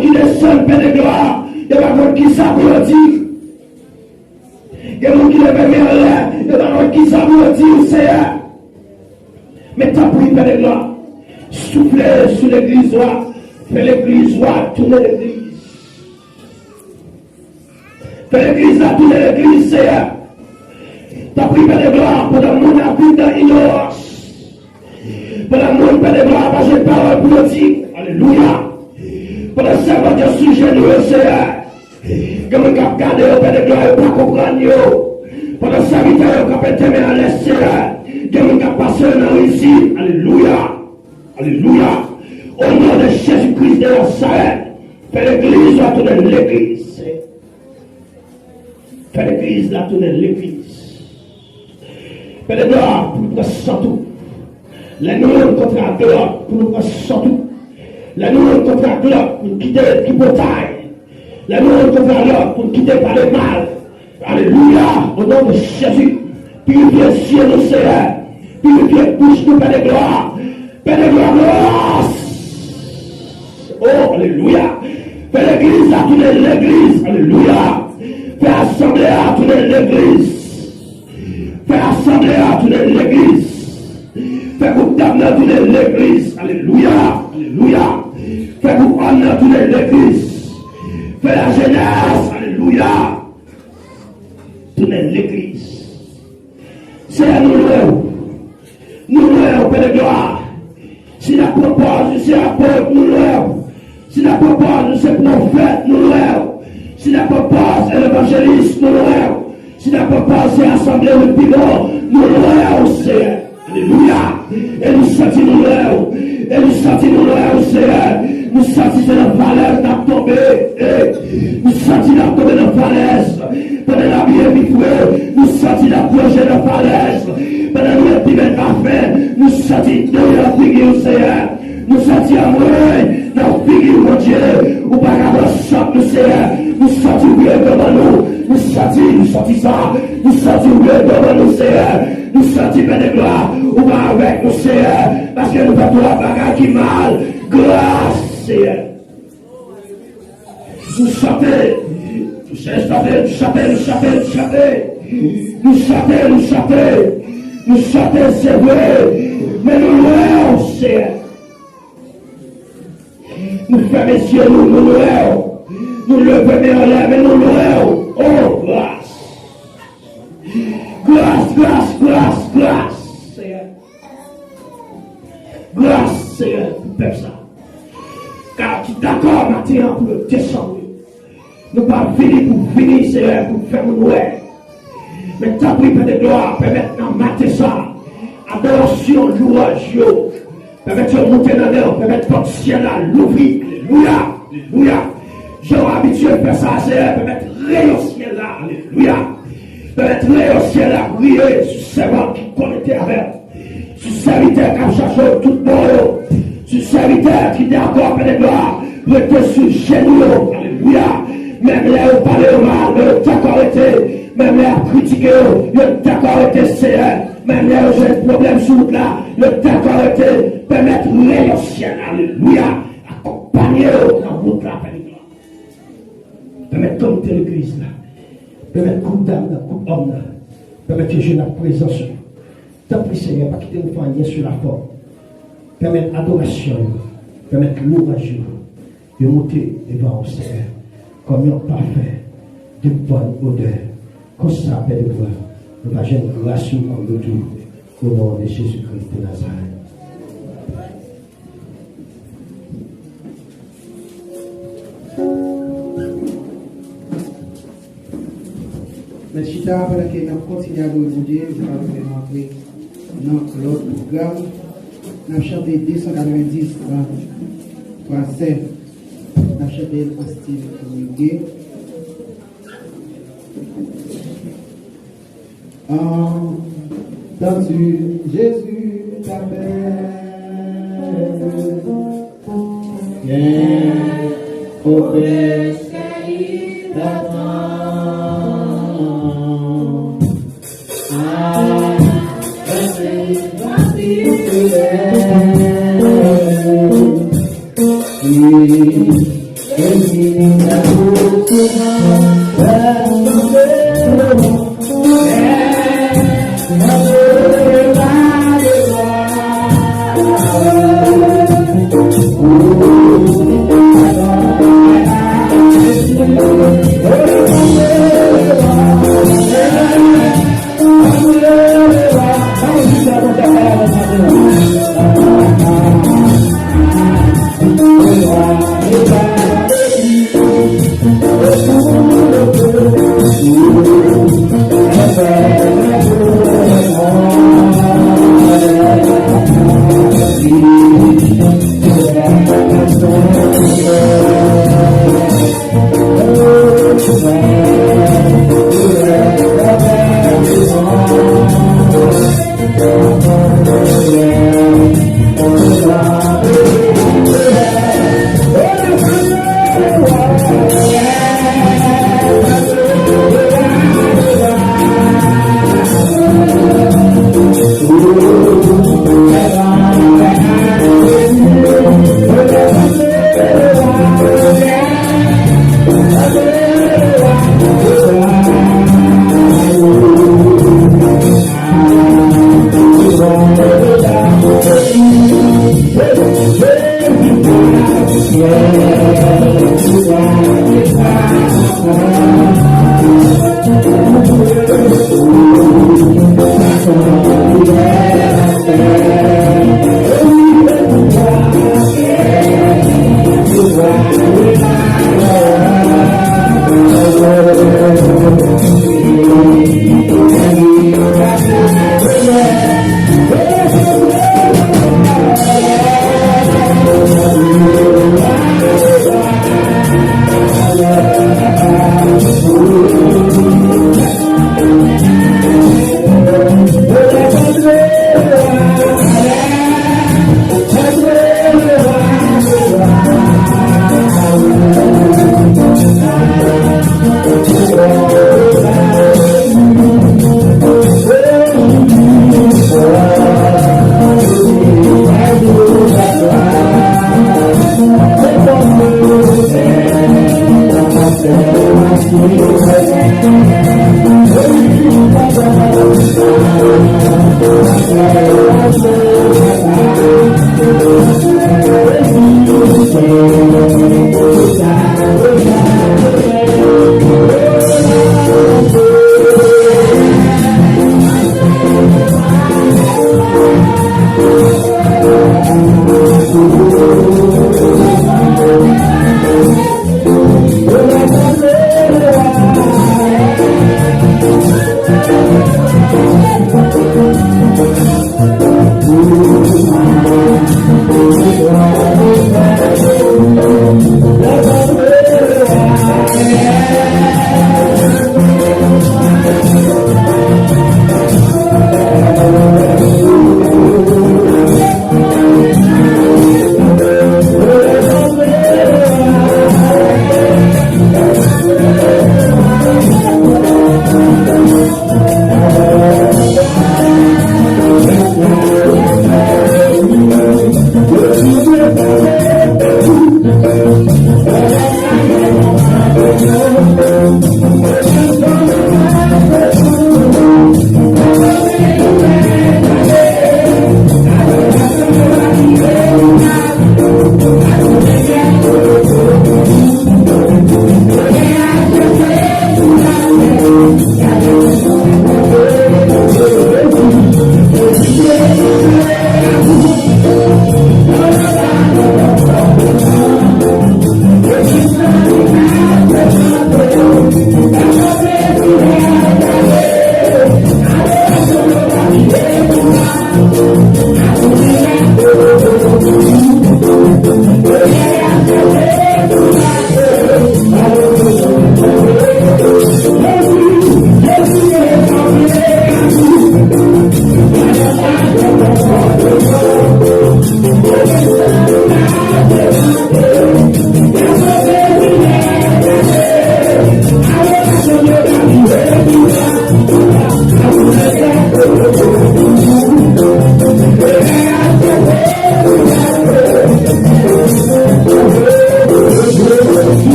qui descendent, Père de gloire. Il y a pas qui s'applaudit. Il y a qui lève mes l'air. Il y a pas qui s'applaudit, Seigneur. Mais t'as pris, Père de gloire. Soufflez sur l'église, fais l'église, tourner l'église. Fais l'église, tourner l'église, Seigneur. T'as pris, Père de gloire, pendant que mon habite dans l'ignorance. Pendant que mon Père de gloire, pas de parole pour le dire. Alléluia. Pendant que ça va dire sujet, nous, Seigneur. Comme on a regardé au Père de gloire, et pas comprendre. Pendant que ça vite, on a pété à l'est, Seigneur. Comme on a passé dans ici. Alléluia. Alléluia. Au nom de Jésus-Christ de Nazareth, fais l'église la tourner l'église. Fais l'église la tourner l'église. Fais les gloires pour nous prendre tout. Les nouvelles contrats de l'ordre pour nous prendre tout. Les nouvelles contrats de l'ordre pour nous quitter qui bataille. Les nouvelles contrats de l'ordre pour nous quitter par le mal. Alléluia. Au nom de Jésus. Purifiez ciel au Seigneur. Purifiez bouche nous, Père de gloire. Père de gloire. Oh, alléluia. Fais l'église à tourner l'église. Alléluia. Fais assembler à tourner l'église. Fais assembler à tourner l'église. Fais groupe d'âme à tourner l'église. Alléluia. Alléluia. Fais groupe d'âme à tourner l'église. Fais la jeunesse. Alléluia. Tourner l'église. C'est à nous louer. Nous louons, Père de gloire. Si la propose, c'est apôtre, nous louons. Si la propose, c'est prophète, nous louons. Si la propose, c'est l'évangéliste, nous louons. Si la propose, c'est assemblée de pignon, nous louons, Seigneur. Alléluia. Et nous sentons nous louons. Et nous sentons nous louons, Seigneur. Nous sentons la valeur d'à tomber. Nous sentons la tomber dans la falaise. Pendant la vie est vivre, nous sentons la plonger dans la falaise. Pendant la vie est parfait, nous sentons la figure, Seigneur. Nous sentons amoureux dans la figure, mon Dieu. Ou pas qu'à votre nous, Seigneur. Nous sentons bien devant nous. Nous sentons ça. Nous sentons bien devant nous, Seigneur. Nous sentons bien de gloire. Ou pas avec nous, Seigneur. Parce que nous faisons la bagarre qui mal. Grâce, Seigneur. Nous chantons. Nous chantons, c'est vrai. Mais nous louons, Seigneur. Nous fermons les yeux, nous louons. Nous levons les mains, mais nous louons. Oh, grâce. Grâce, Seigneur. Grâce, Seigneur, pour faire ça. Car tu es d'accord, maintenant, pour le descendre. Nous ne pouvons pas finir pour finir, Seigneur, pour faire nous louer. Mais ta pris de gloire, permettre de mater ça. Adoration, louange, permettre de monter dans l'air, permettre de porter ciel là, l'ouvrir. Alléluia, alléluia. J'ai habitué à faire ça, Seigneur, permettre de rayer au ciel là, alléluia. Permettre de rayer au ciel là, briller sur servant qui connectait avec. Sur serviteur qui a cherché tout le monde. Sur serviteur qui est encore de gloire, pour être sur le genou, alléluia. Même là, on parlait au mal, mais on d'accord été. Même là, on critiqué, on d'accord été, Seigneur. Même là, j'ai un problème sur route là, on d'accord été. Permettre le ciel, alléluia. Accompagner dans route là, permettre compter l'église là. Permettre coup d'âme, coup d'homme là. Permettre que je n'ai présence. Tant pis, Seigneur, pas quitter une famille sur la forme. Permettre adoration, permettre louange, de monter devant le Seigneur. Comme un parfait, de bonne odeur, comme ça, Père de gloire, nous va gêner grâce en retour au nom de Jésus-Christ de Nazareth. Mais si tu as que nous continuons à nous dire, je vais vous montrer dans l'autre programme. Nous avons chanté 290 dans 3-7. Nous avons chanté en style reggae. Entendu, Jésus t'appelle. Viens, obéis, t'appelle.